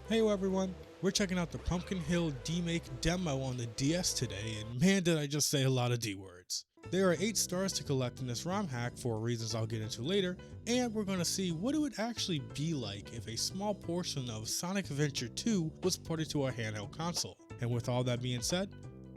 Hey everyone, we're checking out the Pumpkin Hill Demake demo on the DS today, and man did I just say a lot of D words. There are 8 stars to collect in this ROM hack for reasons I'll get into later, and we're going to see what it would actually be like if a small portion of Sonic Adventure 2 was ported to a handheld console. And with all that being said,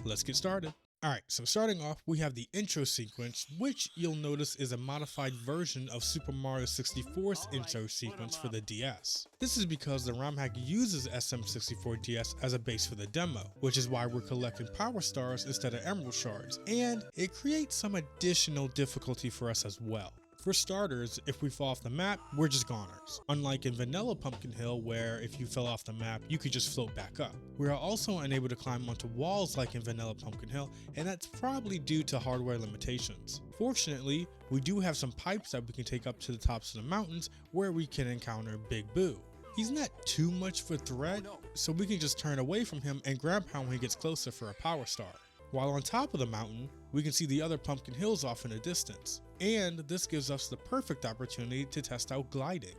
let's get started. Alright, so starting off, we have the intro sequence, which you'll notice is a modified version of Super Mario 64's intro sequence for the DS. This is because the ROM hack uses SM64DS as a base for the demo, which is why we're collecting Power Stars instead of Emerald Shards, and it creates some additional difficulty for us as well. For starters, if we fall off the map, we're just goners. Unlike in Vanilla Pumpkin Hill, where if you fell off the map, you could just float back up. We are also unable to climb onto walls like in Vanilla Pumpkin Hill, and that's probably due to hardware limitations. Fortunately, we do have some pipes that we can take up to the tops of the mountains where we can encounter Big Boo. He's not too much of a threat, so we can just turn away from him and grab him when he gets closer for a Power Star. While on top of the mountain, we can see the other pumpkin hills off in the distance, and this gives us the perfect opportunity to test out gliding.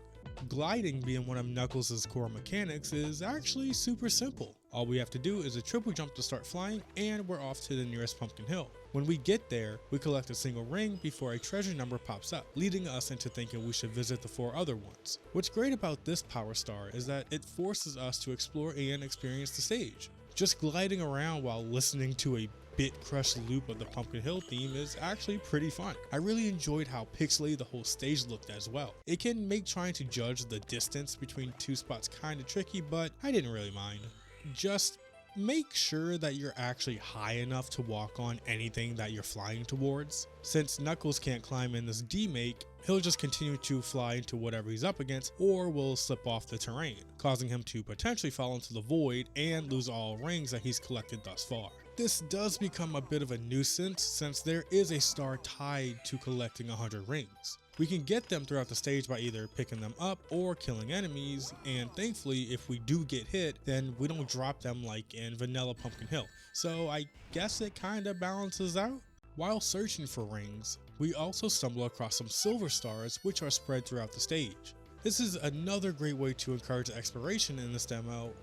Gliding, being one of Knuckles' core mechanics, is actually super simple. All we have to do is a triple jump to start flying, and we're off to the nearest pumpkin hill. When we get there, we collect a single ring before a treasure number pops up, leading us into thinking we should visit the 4 other ones. What's great about this Power Star is that it forces us to explore and experience the stage. Just gliding around while listening to a bit crushed loop of the Pumpkin Hill theme is actually pretty fun. I really enjoyed how pixelated the whole stage looked as well. It can make trying to judge the distance between 2 spots kinda tricky, but I didn't really mind. Just make sure that you're actually high enough to walk on anything that you're flying towards. Since Knuckles can't climb in this Demake, he'll just continue to fly into whatever he's up against, or will slip off the terrain, causing him to potentially fall into the void and lose all rings that he's collected thus far. This does become a bit of a nuisance since there is a star tied to collecting 100 rings. We can get them throughout the stage by either picking them up or killing enemies, and thankfully if we do get hit, then we don't drop them like in Vanilla Pumpkin Hill, so I guess it kinda balances out. While searching for rings, we also stumble across some silver stars which are spread throughout the stage. This is another great way to encourage exploration in this demo,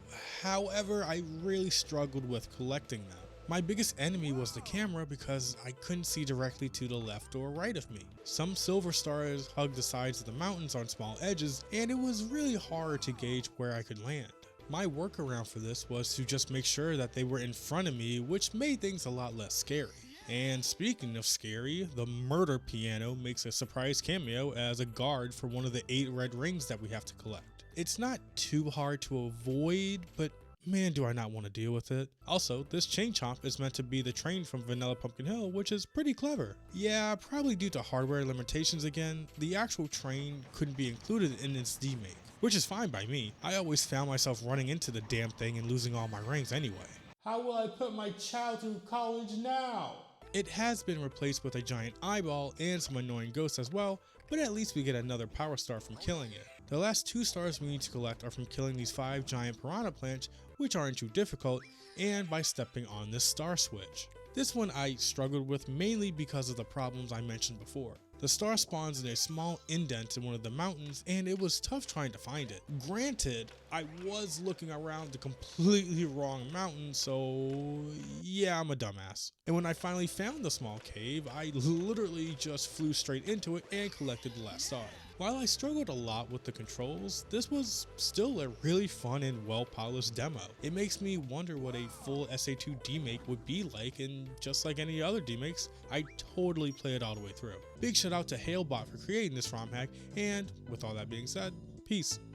however I really struggled with collecting them. My biggest enemy was the camera because I couldn't see directly to the left or right of me. Some silver stars hugged the sides of the mountains on small edges, and it was really hard to gauge where I could land. My workaround for this was to just make sure that they were in front of me, which made things a lot less scary. And speaking of scary, the murder piano makes a surprise cameo as a guard for one of the 8 red rings that we have to collect. It's not too hard to avoid, but man, do I not want to deal with it. Also, this chain chomp is meant to be the train from Vanilla Pumpkin Hill, which is pretty clever. Yeah, probably due to hardware limitations again, the actual train couldn't be included in its Demake, which is fine by me. I always found myself running into the damn thing and losing all my rings anyway. How will I put my child through college now? It has been replaced with a giant eyeball and some annoying ghosts as well, but at least we get another Power Star from killing it. The last 2 stars we need to collect are from killing these 5 giant piranha plants, which aren't too difficult, and by stepping on this star switch. This one I struggled with mainly because of the problems I mentioned before. The star spawns in a small indent in one of the mountains, and it was tough trying to find it. Granted, I was looking around the completely wrong mountain, so yeah, I'm a dumbass. And when I finally found the small cave, I literally just flew straight into it and collected the last star. While I struggled a lot with the controls, this was still a really fun and well-polished demo. It makes me wonder what a full SA2 Demake would be like, and just like any other Demakes, I totally play it all the way through. Big shout out to Hailbot for creating this ROM hack, and with all that being said, peace.